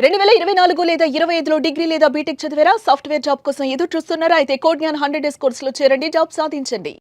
2024 లేదా 25లో డిగ్రీ లేదా బీటెక్ చదివారా? సాఫ్ట్వేర్ జాబ్ కోసం ఎదురు చూస్తున్నారా? అయితే కోడ్ జ్ఞాన్ 100 డేస్ కోర్సులో చేరండి, జాబ్ సాధించండి.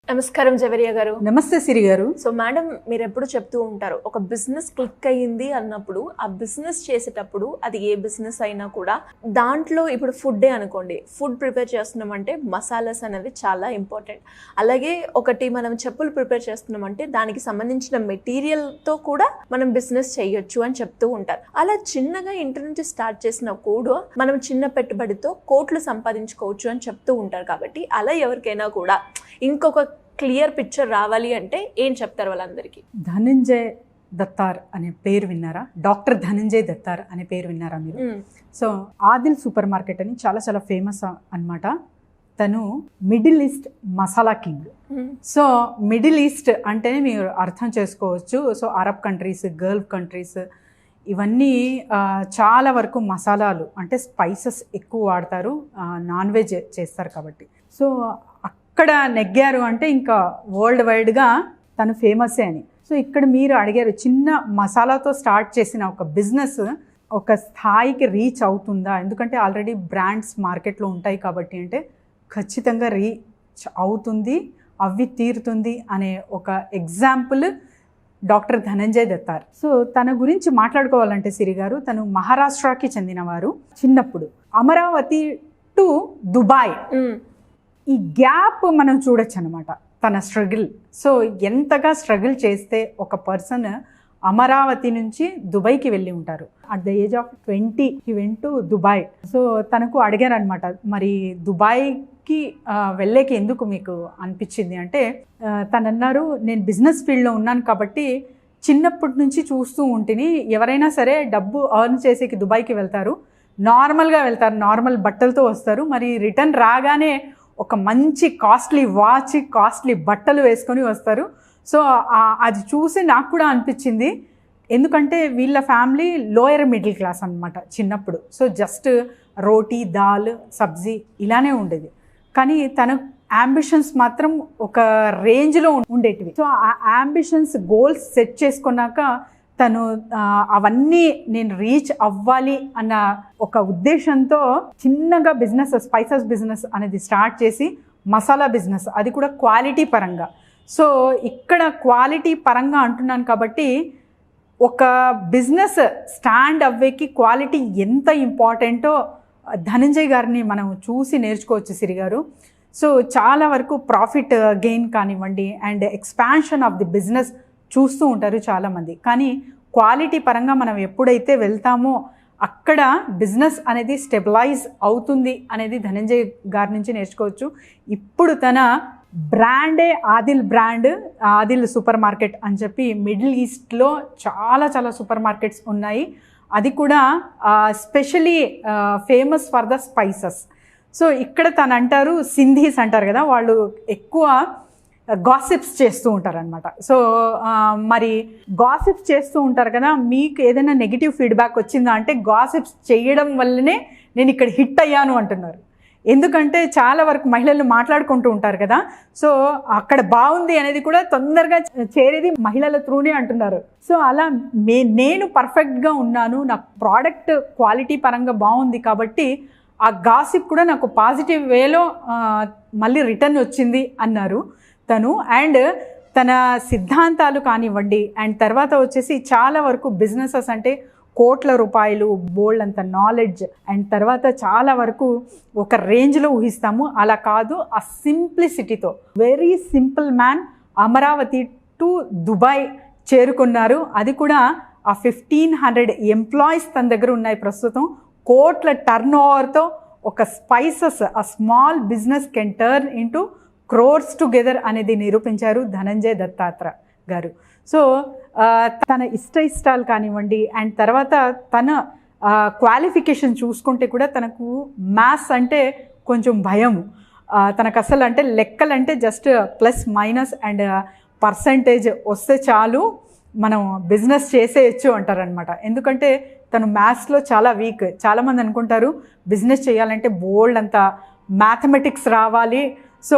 నమస్కారం జవేరియా గారు. నమస్తే సిరి గారు. సో మేడం, మీరు ఎప్పుడు చెప్తూ ఉంటారు, ఒక బిజినెస్ క్లిక్ అయ్యింది అన్నప్పుడు ఆ బిజినెస్ చేసేటప్పుడు, అది ఏ బిజినెస్ అయినా కూడా దాంట్లో ఇప్పుడు ఫుడ్డే అనుకోండి, ఫుడ్ ప్రిపేర్ చేస్తున్నామంటే మసాలాస్ అనేది చాలా ఇంపార్టెంట్. అలాగే ఒకటి మనం చెప్పులు ప్రిపేర్ చేస్తున్నామంటే దానికి సంబంధించిన మెటీరియల్తో కూడా మనం బిజినెస్ చేయొచ్చు అని చెప్తూ ఉంటారు. అలా చిన్నగా ఇంటి నుంచి స్టార్ట్ చేసిన కూడా మనం చిన్న పెట్టుబడితో కోట్లు సంపాదించుకోవచ్చు అని చెప్తూ ఉంటారు. కాబట్టి అలా ఎవరికైనా కూడా ఇంకొక క్లియర్ పిక్చర్ రావాలి అంటే ఏం చెప్తారు వాళ్ళందరికీ? ధనంజయ్ దత్తార్ అనే పేరు విన్నారా? డాక్టర్ ధనంజయ్ దత్తార్ అనే పేరు విన్నారా మీరు? సో ఆదిల్ సూపర్ మార్కెట్ అని చాలా చాలా ఫేమస్ అన్నమాట. తను middle east masala king. So middle east అంటే మీరు అర్థం చేసుకోవచ్చు. So Arab countries, Gulf countries, ఇవన్నీ చాలా వరకు మసాలాలు అంటే స్పైసెస్ ఎక్కువ వాడతారు, నాన్ వెజ్ చేస్తారు కాబట్టి. సో అక్కడ నెగ్గారు అంటే ఇంకా వరల్డ్ వైడ్గా తను ఫేమసే అని. సో ఇక్కడ మీరు అడిగారు, చిన్న మసాలాతో స్టార్ట్ చేసిన ఒక బిజినెస్ ఒక స్థాయికి రీచ్ అవుతుందా? ఎందుకంటే ఆల్రెడీ బ్రాండ్స్ మార్కెట్లో ఉంటాయి కాబట్టి అంటే ఖచ్చితంగా రీచ్ అవుతుంది, అవి తీరుతుంది అనే ఒక ఎగ్జాంపుల్ డాక్టర్ ధనంజయ్ దత్తార్. సో తన గురించి మాట్లాడుకోవాలంటే సిరి గారు, తను మహారాష్ట్రకి చెందినవారు. చిన్నప్పుడు అమరావతి టు దుబాయ్, ఈ గ్యాప్ మనం చూడొచ్చు అనమాట తన స్ట్రగుల్. సో ఎంతగా స్ట్రగుల్ చేస్తే ఒక పర్సన్ అమరావతి నుంచి దుబాయ్కి వెళ్ళి ఉంటారు. At the age of 20 he went to Dubai. So తనకు అడిగారు అనమాట, మరి దుబాయ్కి వెళ్ళేకి ఎందుకు మీకు అనిపించింది అంటే, తను అన్నారు, నేను బిజినెస్ ఫీల్డ్లో ఉన్నాను కాబట్టి చిన్నప్పటి నుంచి చూస్తూ ఉంటేని ఎవరైనా సరే డబ్బు ఎర్న్ చేసేకి దుబాయ్కి వెళ్తారు, నార్మల్గా వెళ్తారు, నార్మల్ బట్టలతో వస్తారు, మరి రిటర్న్ రాగానే ఒక మంచి కాస్ట్లీ వాచ్, కాస్ట్లీ బట్టలు వేసుకొని వస్తారు. సో అది చూసి నాకు కూడా అనిపించింది, ఎందుకంటే వీళ్ళ ఫ్యామిలీ లోయర్ మిడిల్ క్లాస్ అనమాట చిన్నప్పుడు. సో జస్ట్ రోటీ, దాల్, సబ్జీ ఇలానే ఉండేది. కానీ తన అంబిషన్స్ మాత్రం ఒక రేంజ్లో ఉండేటివి. సో ఆ అంబిషన్స్, గోల్స్ సెట్ చేసుకున్నాక తను అవన్నీ నేను రీచ్ అవ్వాలి అన్న ఒక ఉద్దేశంతో చిన్నగా బిజినెస్, స్పైసెస్ బిజినెస్ అనేది స్టార్ట్ చేసి మసాలా బిజినెస్, అది కూడా క్వాలిటీ పరంగా. సో ఇక్కడ క్వాలిటీ పరంగా అంటున్నాను కాబట్టి ఒక బిజినెస్ స్టాండ్ అవ్వేకి క్వాలిటీ ఎంత ఇంపార్టెంటో ధనంజయ్ గారిని మనం చూసి నేర్చుకోవచ్చు సిరి గారు. సో చాలా వరకు ప్రాఫిట్ గెయిన్ కానివ్వండి and expansion of the business చూస్తూ ఉంటారు చాలామంది. కానీ క్వాలిటీ పరంగా మనం ఎప్పుడైతే వెళ్తామో అక్కడ బిజినెస్ అనేది స్టెబిలైజ్ అవుతుంది అనేది ధనంజయ్ గారి నుంచి నేర్చుకోవచ్చు. ఇప్పుడు తన బ్రాండే Adil brand, Adil super market అని చెప్పి మిడిల్ ఈస్ట్లో చాలా చాలా సూపర్ మార్కెట్స్ ఉన్నాయి. అది కూడా especially famous for the spices. So ఇక్కడ తను అంటారు, సింధీస్ అంటారు కదా, వాళ్ళు ఎక్కువ గాసిప్స్ చేస్తూ ఉంటారనమాట. సో మరి గాసిప్స్ చేస్తూ ఉంటారు కదా, మీకు ఏదైనా నెగిటివ్ ఫీడ్బ్యాక్ వచ్చిందా అంటే గాసిప్స్ చేయడం వల్లనే నేను ఇక్కడ హిట్ అయ్యాను అంటున్నారు. ఎందుకంటే చాలా వరకు మహిళలు మాట్లాడుకుంటూ ఉంటారు కదా, సో అక్కడ బాగుంది అనేది కూడా తొందరగా చేరేది మహిళల త్రూనే అంటున్నారు. సో అలా నేను పర్ఫెక్ట్గా ఉన్నాను, నా ప్రోడక్ట్ క్వాలిటీ పరంగా బాగుంది కాబట్టి ఆ గాసిప్ కూడా నాకు పాజిటివ్ వేలో మళ్ళీ రిటర్న్ వచ్చింది అన్నారు తను. అండ్ తన సిద్ధాంతాలు కానివ్వండి అండ్ తర్వాత వచ్చేసి చాలా వరకు బిజినెసెస్ అంటే కోట్ల రూపాయలు, బోల్డ్ అంత నాలెడ్జ్ అండ్ తర్వాత చాలా వరకు ఒక రేంజ్లో ఊహిస్తాము, అలా కాదు, ఆ సింప్లిసిటీతో very simple man Amaravati to Dubai చేరుకున్నారు. అది కూడా ఆ 1500 ఎంప్లాయీస్ తన దగ్గర ఉన్నాయి ప్రస్తుతం. కోట్ల టర్న్ ఓవర్తో ఒక స్పైసెస్, ఆ small business can turn into crores together అనేది నిరూపించారు ధనంజయ్ దత్తాత్ర గారు. సో తన ఇష్టాలు కానివ్వండి అండ్ తర్వాత తన క్వాలిఫికేషన్ చూసుకుంటే కూడా తనకు మ్యాథ్స్ అంటే కొంచెం భయము. తనకు అసలు అంటే లెక్కలంటే just plus minus and percentage వస్తే చాలు మనం బిజినెస్ చేసేయచ్చు అంటారనమాట. ఎందుకంటే తను మ్యాథ్స్లో చాలా వీక్. చాలామంది అనుకుంటారు బిజినెస్ చేయాలంటే బోల్డ్ అంత మ్యాథమెటిక్స్ రావాలి, సో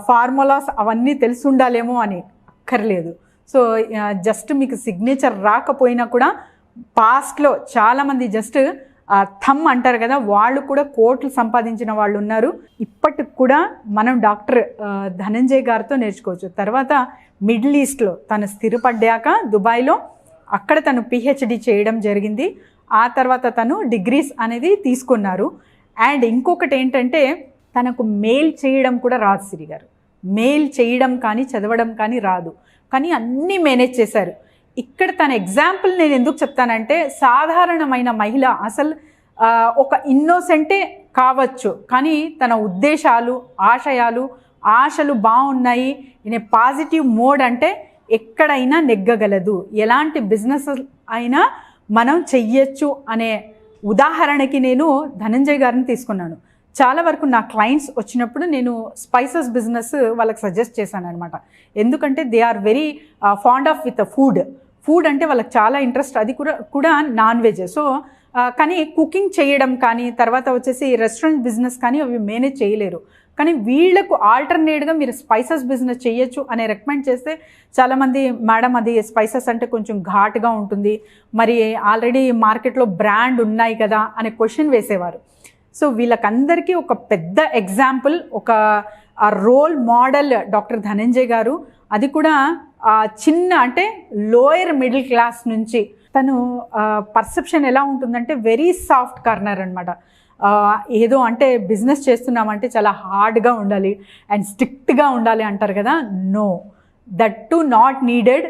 ఫార్ములాస్ అవన్నీ తెలిసి ఉండాలేమో అని. అక్కర్లేదు. సో జస్ట్ మీకు సిగ్నేచర్ రాకపోయినా కూడా పాస్ట్లో చాలామంది జస్ట్ థమ్ అంటారు కదా, వాళ్ళు కూడా కోట్లు సంపాదించిన వాళ్ళు ఉన్నారు. ఇప్పటికి కూడా మనం డాక్టర్ ధనంజయ్ గారితో నేర్చుకోవచ్చు. తర్వాత మిడిల్ ఈస్ట్లో తను స్థిరపడ్డాక దుబాయ్లో అక్కడ తను పిహెచ్డి చేయడం జరిగింది. ఆ తర్వాత తను డిగ్రీస్ అనేది తీసుకున్నారు. అండ్ ఇంకొకటి ఏంటంటే తనకు మెయిల్ చేయడం కూడా రాదు సిరి గారు. మెయిల్ చేయడం కానీ చదవడం కానీ రాదు, కానీ అన్నీ మేనేజ్ చేశారు. ఇక్కడ తన ఎగ్జాంపుల్ నేను ఎందుకు చెప్తానంటే, సాధారణమైన మహిళ అసలు ఒక ఇన్నోసెంటే కావచ్చు, కానీ తన ఉద్దేశాలు ఆశలు బాగున్నాయి, ఇన్ ఏ పాజిటివ్ మోడ్ అంటే ఎక్కడైనా నెగ్గగలదు, ఎలాంటి బిజినెస్ అయినా మనం చెయ్యొచ్చు అనే ఉదాహరణకి నేను ధనంజయ్ గారిని తీసుకున్నాను. చాలా వరకు నా క్లయింట్స్ వచ్చినప్పుడు నేను స్పైసెస్ బిజినెస్ వాళ్ళకి సజెస్ట్ చేశాను అనమాట. ఎందుకంటే they are very fond of with food అంటే వాళ్ళకి చాలా ఇంట్రెస్ట్, అది కూడా నాన్ వెజ్. సో కానీ కుకింగ్ చేయడం కానీ తర్వాత వచ్చేసి రెస్టారెంట్ బిజినెస్ కానీ అవి మేనేజ్ చేయలేరు. కానీ వీళ్లకు ఆల్టర్నేట్గా మీరు స్పైసెస్ బిజినెస్ చేయొచ్చు అనే రికమెండ్ చేస్తే చాలామంది మేడం అది స్పైసెస్ అంటే కొంచెం ఘాటుగా ఉంటుంది, మరి ఆల్రెడీ మార్కెట్లో బ్రాండ్ ఉన్నాయి కదా అనే క్వశ్చన్ వేసేవారు. సో వీళ్ళకందరికీ ఒక పెద్ద ఎగ్జాంపుల్, ఒక రోల్ మోడల్ డాక్టర్ ధనంజయ్ గారు. అది కూడా చిన్న అంటే లోయర్ మిడిల్ క్లాస్ నుంచి తను పర్సెప్షన్ ఎలా ఉంటుందంటే వెరీ సాఫ్ట్ కార్నర్ అనమాట. ఏదో అంటే బిజినెస్ చేస్తున్నామంటే చాలా హార్డ్గా ఉండాలి అండ్ స్ట్రిక్ట్గా ఉండాలి అంటారు కదా. No, that too not needed.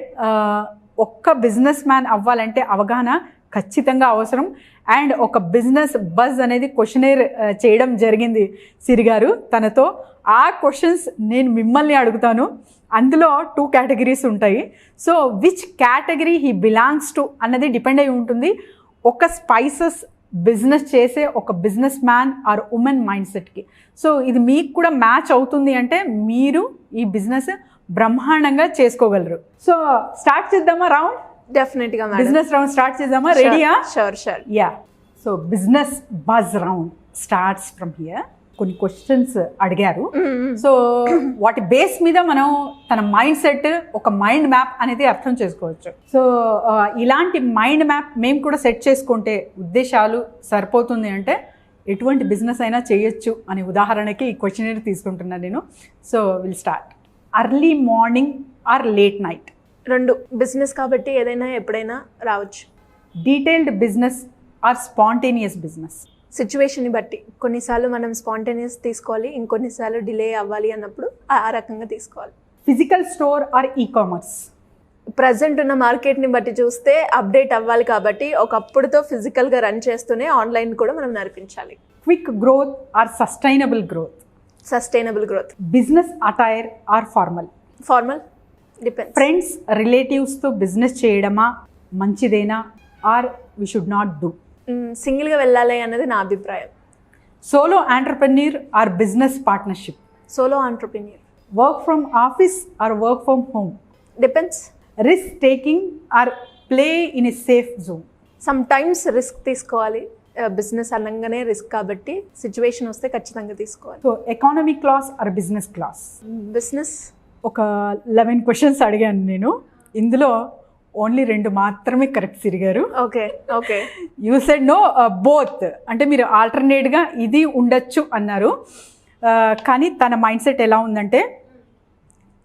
ఒక్క బిజినెస్ మ్యాన్ అవ్వాలంటే అవగాహన ఖచ్చితంగా అవసరం. అండ్ ఒక బిజినెస్ బజ్ అనేది క్వశ్చనేర్ చేయడం జరిగింది సిరి గారు తనతో. ఆ క్వశ్చన్స్ నేను మిమ్మల్ని అడుగుతాను. అందులో 2 కేటగిరీస్ ఉంటాయి. So which category he belongs to అన్నది డిపెండ్ అయి ఉంటుంది ఒక స్పైసెస్ బిజినెస్ చేసే ఒక business man or woman mind సెట్కి. సో ఇది మీకు కూడా మ్యాచ్ అవుతుంది అంటే మీరు ఈ బిజినెస్ బ్రహ్మాండంగా చేసుకోగలరు. సో స్టార్ట్ చేద్దామా రౌండ్? డెఫినెట్గా బిజినెస్ రౌండ్ స్టార్ట్ చేద్దామా? రెడీయా? Sure. Yeah. So business buzz round starts from here. కొన్ని క్వశ్చన్స్ అడిగారు. సో వాటి బేస్ మీద మనం తన మైండ్ సెట్, ఒక మైండ్ మ్యాప్ అనేది అర్థం చేసుకోవచ్చు. సో ఇలాంటి మైండ్ మ్యాప్ మేము కూడా సెట్ చేసుకుంటే ఉద్దేశాలు సరిపోతుంది అంటే ఎటువంటి బిజినెస్ అయినా చేయొచ్చు అనే ఉదాహరణకి ఈ క్వశ్చన్ తీసుకుంటున్నాను నేను. So will start. Early morning or late night? 2. Business కాబట్టి ఏదైనా ఎప్పుడైనా రావచ్చు. Detailed business or spontaneous business? సిచ్యువేషన్ని బట్టి. కొన్నిసార్లు మనం స్పాంటేనియస్ తీసుకోవాలి, ఇంకొన్నిసార్లు డిలే అవ్వాలి అన్నప్పుడు ఆ రకంగా తీసుకోవాలి. Physical store or e-commerce? Present ఉన్న మార్కెట్ని బట్టి చూస్తే అప్డేట్ అవ్వాలి కాబట్టి ఒకప్పుడుతో ఫిజికల్గా రన్ చేస్తూనే ఆన్లైన్ కూడా మనం నడిపించాలి. Quick growth or sustainable growth? Sustainable growth. Business attire or formal? Formal. Depends. Friends రిలేటివ్స్తో బిజినెస్ చేయడమా మంచిదేనా or we should not do? సింగిల్గా వెళ్ళాలి అన్నది నా అభిప్రాయం. Solo entrepreneur or business partnership? Solo entrepreneur. Work from office or work from home? Depends. Risk taking or play in a safe zone? Some times risk తీసుకోవాలి. Business అనగానే risk కాబట్టి situation వస్తే ఖచ్చితంగా తీసుకోవాలి. So economy class are business class? Business. ఒక 11 questions అడిగాను నేను, ఇందులో ఓన్లీ 2 మాత్రమే కరెక్ట్ సిరి గారు. Okay. You said no both, అంటే మీరు ఆల్టర్నేట్గా ఇది ఉండొచ్చు అన్నారు. కానీ తన మైండ్ సెట్ ఎలా ఉందంటే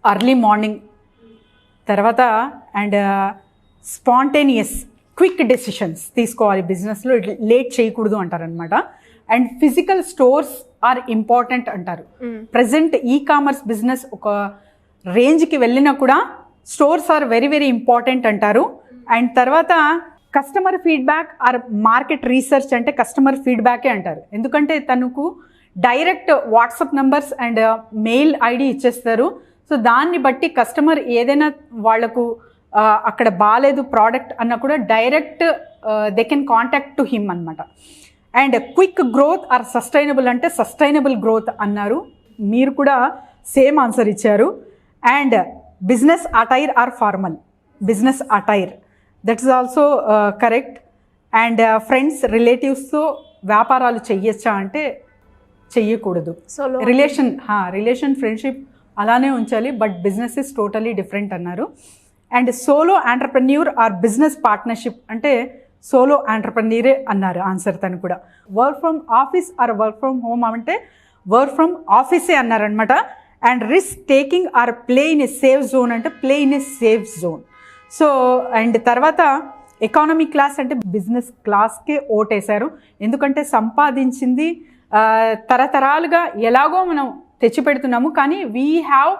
అర్లీ మార్నింగ్, తర్వాత అండ్ స్పాంటేనియస్ క్విక్ డెసిషన్స్ తీసుకోవాలి బిజినెస్లో, లేట్ చేయకూడదు అంటారనమాట. And physical stores are important అంటారు. ప్రజెంట్ ఈ-కామర్స్ బిజినెస్ ఒక రేంజ్కి వెళ్ళినా కూడా stores are very very important అంటారు. అండ్ తర్వాత customer feedback or market research అంటే కస్టమర్ ఫీడ్బ్యాకే అంటారు. ఎందుకంటే తనకు direct WhatsApp numbers and mail ID ఇచ్చేస్తారు. సో దాన్ని బట్టి కస్టమర్ ఏదైనా వాళ్లకు అక్కడ బాగాలేదు ప్రోడక్ట్ అన్న కూడా direct they can contact to him అనమాట. And quick growth or sustainable అంటే సస్టైనబుల్ గ్రోత్ అన్నారు. మీరు కూడా సేమ్ ఆన్సర్ ఇచ్చారు. And business attire or formal? Business attire, that is also correct. And friends రిలేటివ్స్తో వ్యాపారాలు చెయ్యొచ్చా అంటే చెయ్యకూడదు. రిలేషన్ ఫ్రెండ్షిప్ అలానే ఉంచాలి, but business is totally different అన్నారు. And solo entrepreneur or business partnership అంటే సోలో ఆంటర్ప్రెన్యూరే అన్నారు ఆన్సర్ తను కూడా. Work from office or work from home అంటే వర్క్ ఫ్రమ్ ఆఫీసే అన్నారనమాట. And risk taking or play in a safe zone అంటే play in a safe zone. So and తర్వాత ఎకానమీ క్లాస్ అంటే బిజినెస్ క్లాస్కే ఓటేశారు. ఎందుకంటే సంపాదించింది తరతరాలుగా ఎలాగో మనం తెచ్చిపెడుతున్నాము, కానీ we have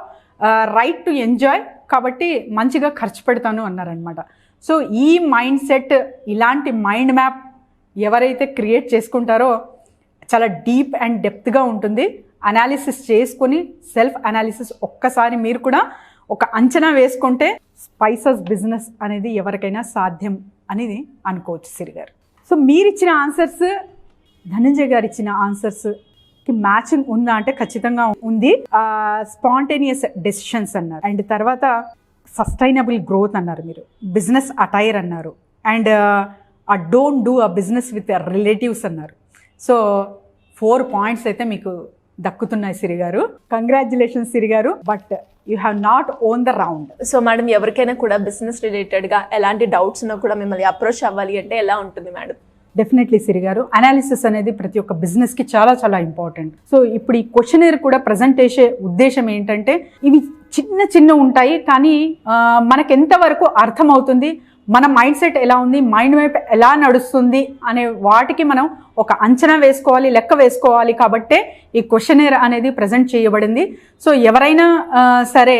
right to enjoy, కాబట్టి మంచిగా ఖర్చు పెడతాను అన్నారనమాట. సో ఈ మైండ్ సెట్, ఇలాంటి మైండ్ మ్యాప్ ఎవరైతే క్రియేట్ చేసుకుంటారో చాలా డీప్ అండ్ డెప్త్గా ఉంటుంది. అనాలిసిస్ చేసుకొని సెల్ఫ్ అనాలిసిస్ ఒక్కసారి మీరు కూడా ఒక అంచనా వేసుకుంటే స్పైసెస్ బిజినెస్ అనేది ఎవరికైనా సాధ్యం అనేది అనుకోవచ్చు సిరి గారు. సో మీరు ఇచ్చిన ఆన్సర్స్, ధనంజయ్ గారు ఇచ్చిన ఆన్సర్స్కి మ్యాచింగ్ ఉందా అంటే ఖచ్చితంగా ఉంది. స్పాంటేనియస్ డెసిషన్స్ అన్నారు, అండ్ తర్వాత సస్టైనబుల్ గ్రోత్ అన్నారు, మీరు బిజినెస్ అటైర్ అన్నారు, and don't do a business with relatives అన్నారు. సో 4 పాయింట్స్ అయితే మీకు దక్కుతున్నాయి సిరి గారు. కంగ్రాచులేషన్స్ సిరి గారు, but you have not own the round. So madam, ఎవరికైనా కూడా బిజినెస్ రిలేటెడ్గా ఎలాంటి డౌట్స్ ఉన్నా కూడా మిమ్మల్ని అప్రోచ్ అవ్వాలి అంటే ఎలా ఉంటుంది మేడం? డెఫినెట్లీ సిరి గారు, అనాలిసిస్ అనేది ప్రతి ఒక్క బిజినెస్కి చాలా చాలా ఇంపార్టెంట్. సో ఇప్పుడు ఈ క్వశ్చనర్ కూడా ప్రజెంట్ చేసే ఉద్దేశం ఏంటంటే, ఇవి చిన్న చిన్న ఉంటాయి కానీ మనకెంతవరకు అర్థమవుతుంది, మన మైండ్ సెట్ ఎలా ఉంది, మైండ్ వైపు ఎలా నడుస్తుంది అనే వాటికి మనం ఒక అంచనా వేసుకోవాలి, లెక్క వేసుకోవాలి. కాబట్టే ఈ క్వశ్చనర్ అనేది ప్రజెంట్ చేయబడింది. సో ఎవరైనా సరే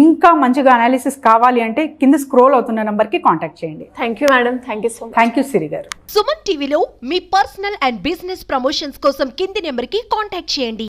ఇంకా మంచిగా అనాలిసిస్ కావాలి అంటే కింద స్క్రోల్ అవుతున్న నంబర్కి కాంటాక్ట్ చేయండి. Thank you madam, thank you so much. Thank you Siri గారు. సుమన్ టీవీలో మీ పర్సనల్ అండ్ బిజినెస్ ప్రమోషన్స్ కోసం కింది నెంబర్కి కాంటాక్ట్ చేయండి.